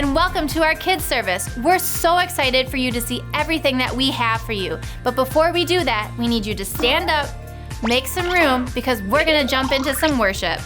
and welcome to our kids service. We're so excited for you to see everything that we have for you. But before we do that, we need you to stand up, make some room, because we're gonna jump into some worship.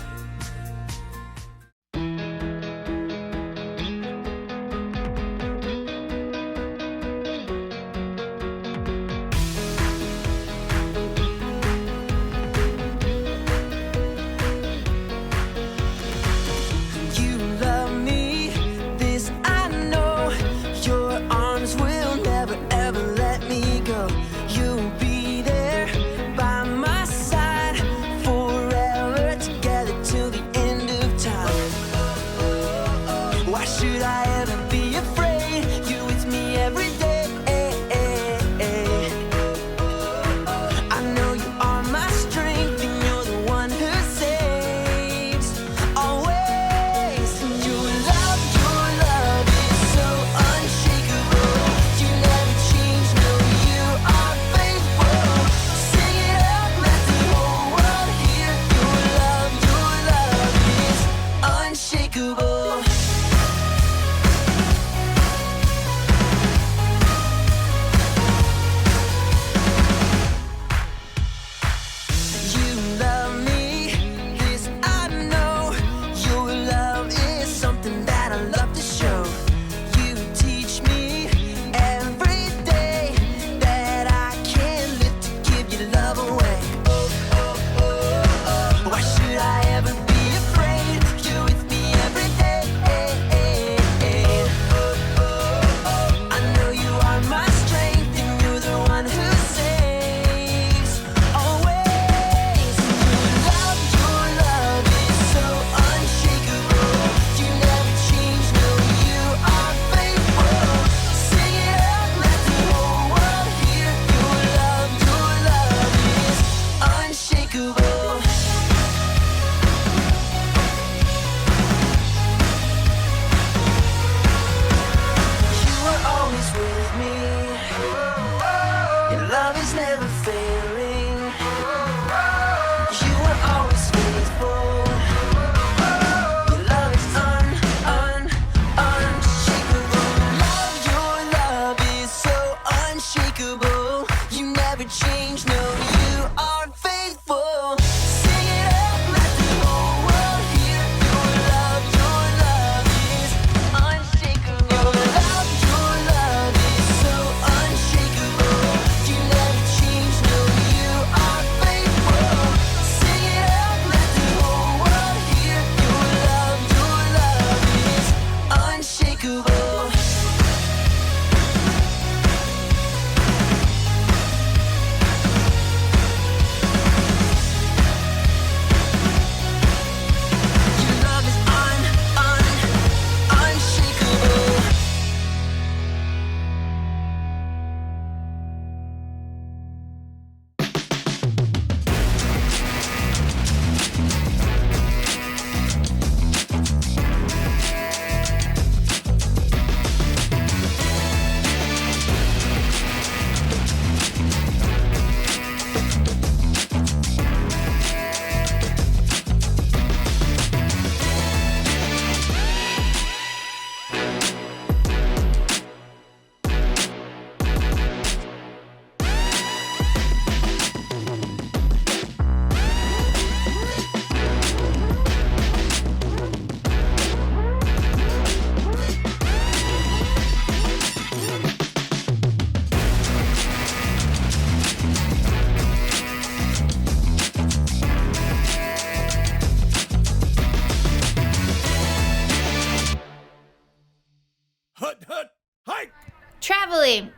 Traveling,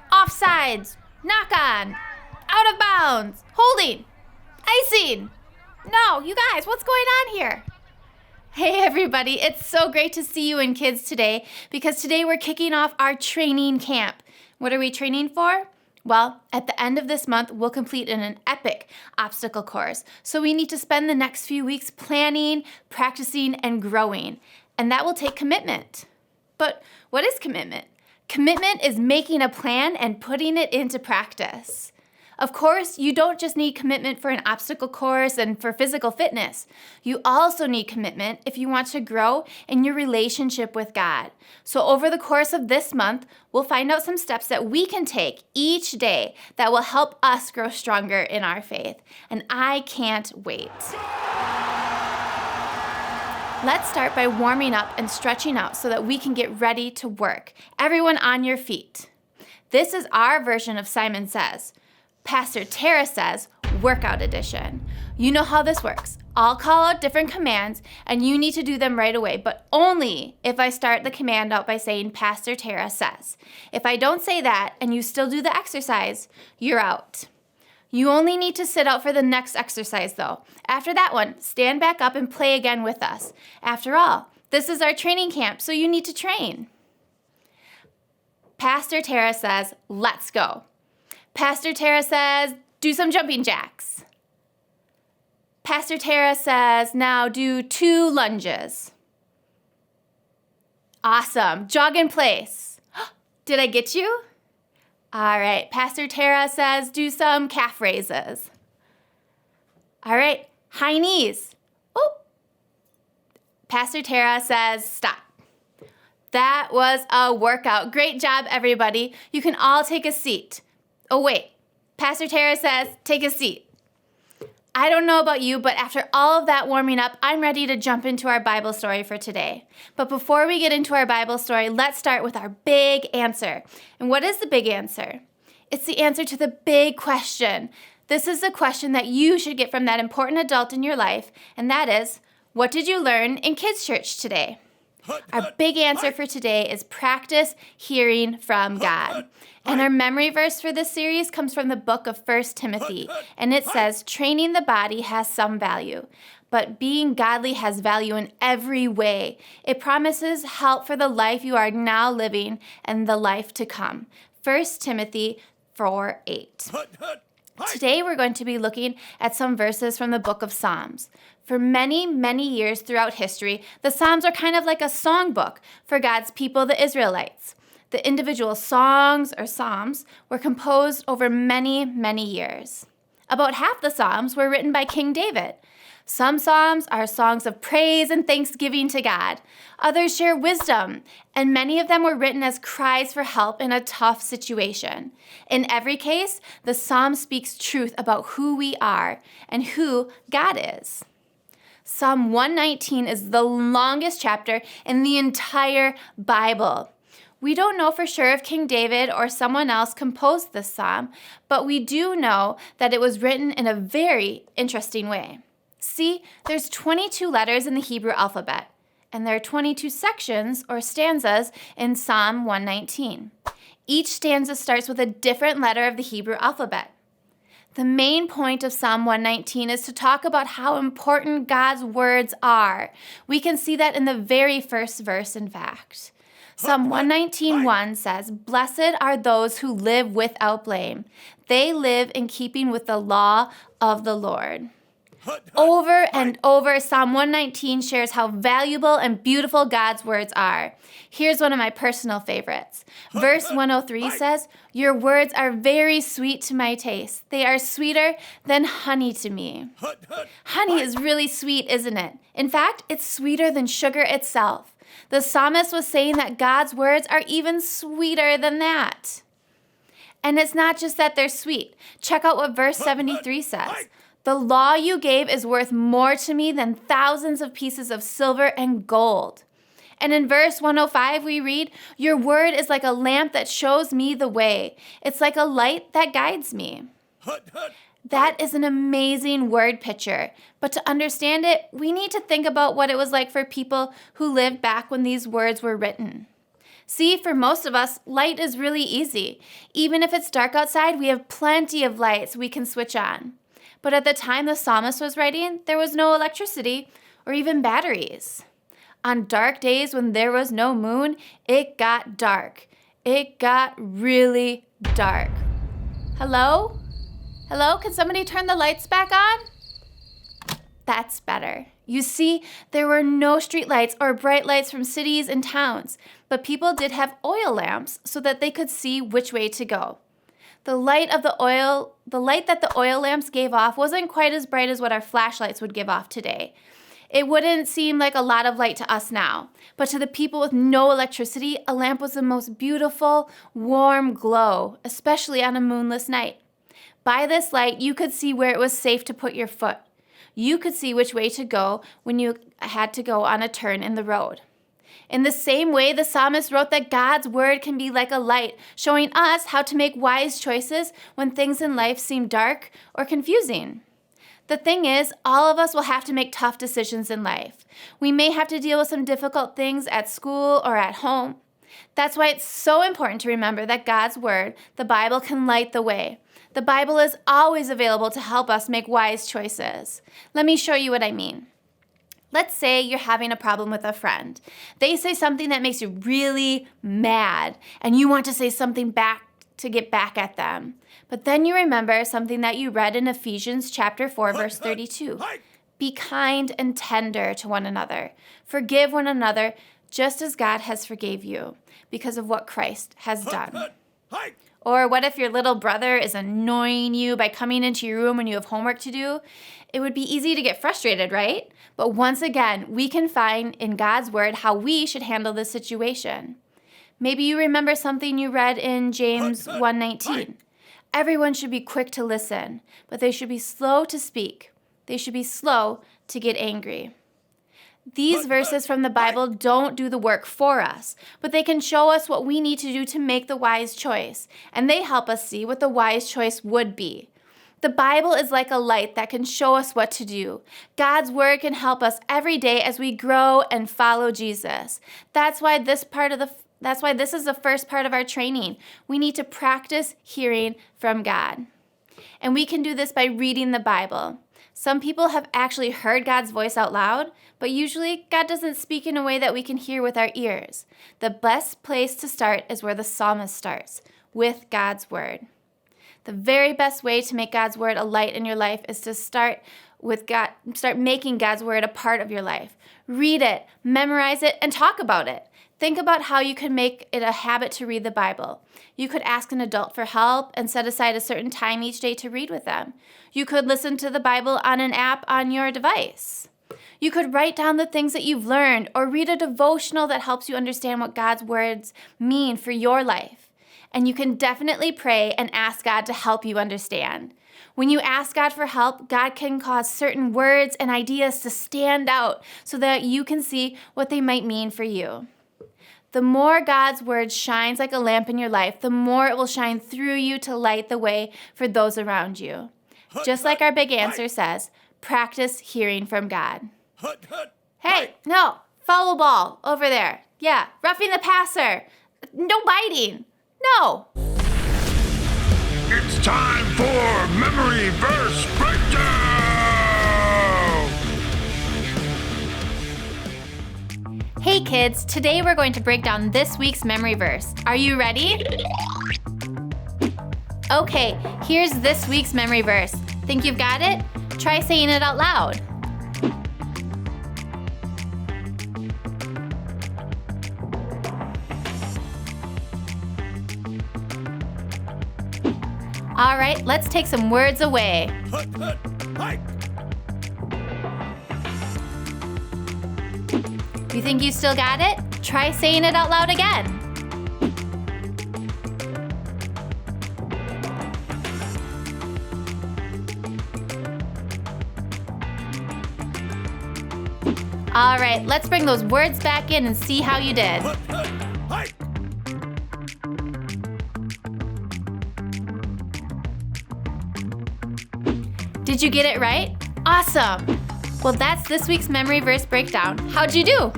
offsides, knock on, out of bounds, holding, icing. No, you guys, what's going on here? Hey everybody, it's so great to see you in kids today because today we're kicking off our training camp. What are we training for? Well, at the end of this month, we'll complete an epic obstacle course. So we need to spend the next few weeks planning, practicing, and growing. And that will take commitment. But what is commitment? Commitment is making a plan and putting it into practice. Of course, you don't just need commitment for an obstacle course and for physical fitness. You also need commitment if you want to grow in your relationship with God. So over the course of this month, we'll find out some steps that we can take each day that will help us grow stronger in our faith. And I can't wait. Let's start by warming up and stretching out so that we can get ready to work. Everyone on your feet. This is our version of Simon Says. Pastor Tara Says, Workout Edition. You know how this works. I'll call out different commands, and you need to do them right away, but only if I start the command out by saying Pastor Tara Says. If I don't say that and you still do the exercise, you're out. You only need to sit out for the next exercise, though. After that one, stand back up and play again with us. After all, this is our training camp, so you need to train. Pastor Tara says, let's go. Pastor Tara says, do some jumping jacks. Pastor Tara says, now do 2 lunges. Awesome. Jog in place. Did I get you? All right. Pastor Tara says, do some calf raises. All right. High knees. Oh. Pastor Tara says, stop. That was a workout. Great job, everybody. You can all take a seat. Oh, wait. Pastor Tara says, take a seat. I don't know about you, but after all of that warming up, I'm ready to jump into our Bible story for today. But before we get into our Bible story, let's start with our big answer. And what is the big answer? It's the answer to the big question. This is the question that you should get from that important adult in your life, and that is, what did you learn in kids' church today? Our big answer for today is practice hearing from God. And our memory verse for this series comes from the book of 1 Timothy. And it says, training the body has some value, but being godly has value in every way. It promises help for the life you are now living and the life to come. 1 Timothy 4:8. Today we're going to be looking at some verses from the book of Psalms. For many, many years throughout history, the Psalms are kind of like a songbook for God's people, the Israelites. The individual songs or psalms were composed over many, many years. About half the Psalms were written by King David. Some psalms are songs of praise and thanksgiving to God. Others share wisdom, and many of them were written as cries for help in a tough situation. In every case, the psalm speaks truth about who we are and who God is. Psalm 119 is the longest chapter in the entire Bible. We don't know for sure if King David or someone else composed this psalm, but we do know that it was written in a very interesting way. See, there's 22 letters in the Hebrew alphabet, and there are 22 sections or stanzas in Psalm 119. Each stanza starts with a different letter of the Hebrew alphabet. The main point of Psalm 119 is to talk about how important God's words are. We can see that in the very first verse, in fact. Psalm 119:1 says, "Blessed are those who live without blame. They live in keeping with the law of the Lord." Over and over, Psalm 119 shares how valuable and beautiful God's words are. Here's one of my personal favorites. Verse 103 says, "Your words are very sweet to my taste. They are sweeter than honey to me." Honey is really sweet, isn't it? In fact, it's sweeter than sugar itself. The psalmist was saying that God's words are even sweeter than that. And it's not just that they're sweet. Check out what verse 73 says. "The law you gave is worth more to me than thousands of pieces of silver and gold." And in verse 105 we read, "Your word is like a lamp that shows me the way. It's like a light that guides me." That is an amazing word picture. But to understand it, we need to think about what it was like for people who lived back when these words were written. See, for most of us, light is really easy. Even if it's dark outside, we have plenty of lights we can switch on. But at the time the psalmist was writing, there was no electricity or even batteries. On dark days when there was no moon, it got dark. It got really dark. Hello? Hello? Can somebody turn the lights back on? That's better. You see, there were no streetlights or bright lights from cities and towns, but people did have oil lamps so that they could see which way to go. The light that the oil lamps gave off wasn't quite as bright as what our flashlights would give off today. It wouldn't seem like a lot of light to us now, but to the people with no electricity, a lamp was the most beautiful, warm glow, especially on a moonless night. By this light, you could see where it was safe to put your foot. You could see which way to go when you had to go on a turn in the road. In the same way, the psalmist wrote that God's word can be like a light, showing us how to make wise choices when things in life seem dark or confusing. The thing is, all of us will have to make tough decisions in life. We may have to deal with some difficult things at school or at home. That's why it's so important to remember that God's word, the Bible, can light the way. The Bible is always available to help us make wise choices. Let me show you what I mean. Let's say you're having a problem with a friend. They say something that makes you really mad, and you want to say something back to get back at them. But then you remember something that you read in Ephesians chapter 4, verse 32. Be kind and tender to one another. Forgive one another just as God has forgave you because of what Christ has done. Or what if your little brother is annoying you by coming into your room when you have homework to do? It would be easy to get frustrated, right? But once again, we can find in God's word how we should handle this situation. Maybe you remember something you read in James 1:19. Everyone should be quick to listen, but they should be slow to speak. They should be slow to get angry. These verses from the Bible don't do the work for us, but they can show us what we need to do to make the wise choice, and they help us see what the wise choice would be. The Bible is like a light that can show us what to do. God's word can help us every day as we grow and follow Jesus. That's why this is the first part of our training. We need to practice hearing from God. And we can do this by reading the Bible. Some people have actually heard God's voice out loud, but usually God doesn't speak in a way that we can hear with our ears. The best place to start is where the psalmist starts, with God's word. The very best way to make God's word a light in your life is to start making God's word a part of your life. Read it, memorize it, and talk about it. Think about how you can make it a habit to read the Bible. You could ask an adult for help and set aside a certain time each day to read with them. You could listen to the Bible on an app on your device. You could write down the things that you've learned or read a devotional that helps you understand what God's words mean for your life. And you can definitely pray and ask God to help you understand. When you ask God for help, God can cause certain words and ideas to stand out so that you can see what they might mean for you. The more God's word shines like a lamp in your life, the more it will shine through you to light the way for those around you. Just like our big answer says, practice hearing from God. Hey, no, foul ball over there. Yeah, roughing the passer. No biting. No. It's time for Memory Verse Breakdown! Hey kids, today we're going to break down this week's memory verse. Are you ready? Okay, here's this week's memory verse. Think you've got it? Try saying it out loud. All right, let's take some words away. You think you still got it? Try saying it out loud again. All right, let's bring those words back in and see how you did. Did you get it right? Awesome! Well, that's this week's memory verse breakdown. How'd you do?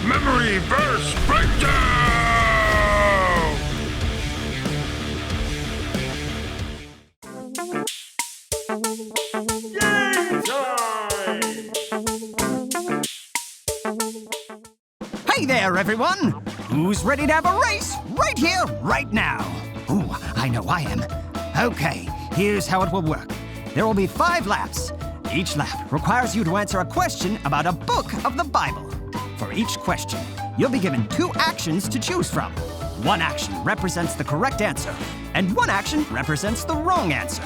Memory Verse Breakdown! Game time! Hey there, everyone! Who's ready to have a race right here, right now? Ooh, I know I am. Okay, here's how it will work. There will be 5 laps. Each lap requires you to answer a question about a book of the Bible. For each question, you'll be given 2 actions to choose from. One action represents the correct answer, and one action represents the wrong answer.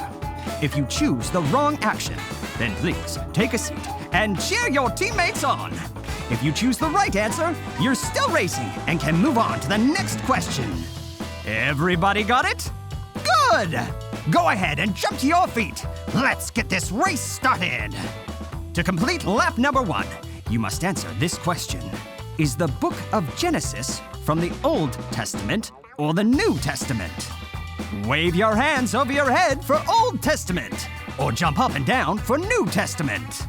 If you choose the wrong action, then please take a seat and cheer your teammates on. If you choose the right answer, you're still racing and can move on to the next question. Everybody got it? Good! Go ahead and jump to your feet. Let's get this race started. To complete lap number 1, you must answer this question. Is the book of Genesis from the Old Testament or the New Testament? Wave your hands over your head for Old Testament, or jump up and down for New Testament.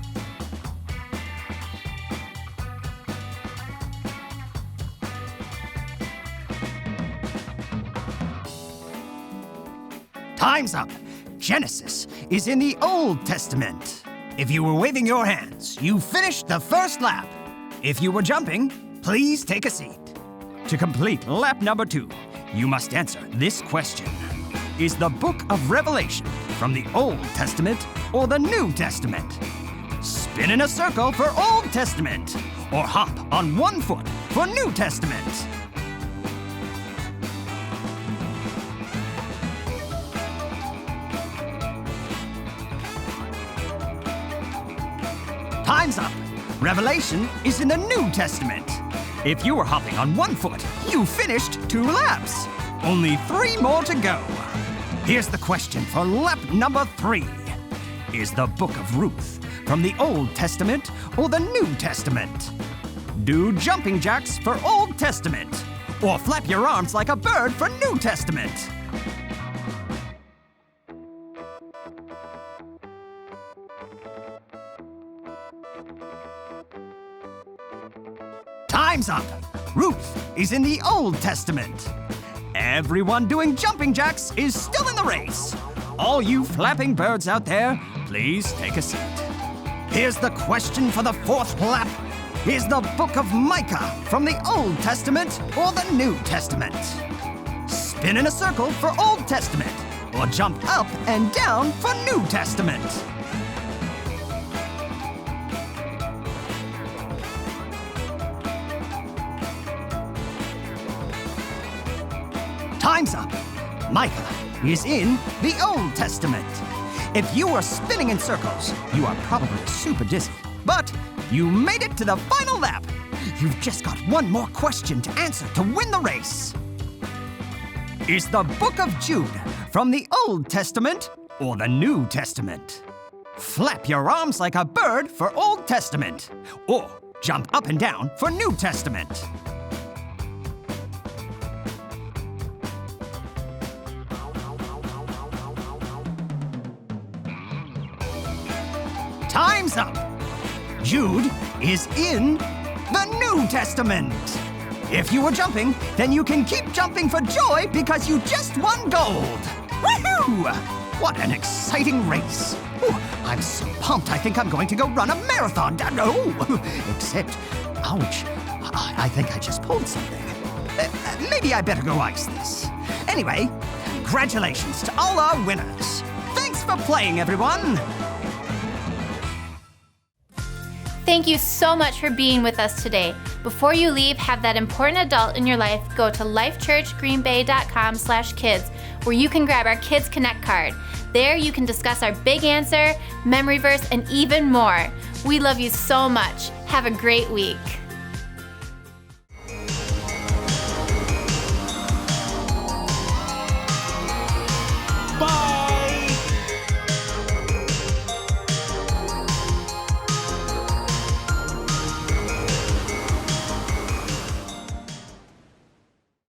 Time's up. Genesis is in the Old Testament. If you were waving your hands, you finished the first lap. If you were jumping, please take a seat. To complete lap number 2, you must answer this question. Is the book of Revelation from the Old Testament or the New Testament? Spin in a circle for Old Testament, or hop on one foot for New Testament. Time's up. Revelation is in the New Testament. If you were hopping on one foot, you finished 2 laps. Only 3 more to go. Here's the question for lap number 3. Is the book of Ruth from the Old Testament or the New Testament? Do jumping jacks for Old Testament, or flap your arms like a bird for New Testament. Time's up. Ruth is in the Old Testament. Everyone doing jumping jacks is still in the race. All you flapping birds out there, please take a seat. Here's the question for the 4th lap. Is the book of Micah from the Old Testament or the New Testament? Spin in a circle for Old Testament, or jump up and down for New Testament. Time's up. Micah is in the Old Testament. If you were spinning in circles, you are probably super dizzy. But you made it to the final lap. You've just got one more question to answer to win the race. Is the book of Jude from the Old Testament or the New Testament? Flap your arms like a bird for Old Testament, or jump up and down for New Testament. Time's up. Jude is in the New Testament. If you were jumping, then you can keep jumping for joy because you just won gold. Woohoo! What an exciting race. Ooh, I'm so pumped I think I'm going to go run a marathon. No, except, ouch, I think I just pulled something. Maybe I better go ice this. Anyway, congratulations to all our winners. Thanks for playing, everyone. Thank you so much for being with us today. Before you leave, have that important adult in your life go to lifechurchgreenbay.com/kids, where you can grab our Kids Connect card. There you can discuss our big answer, memory verse, and even more. We love you so much. Have a great week. Bye.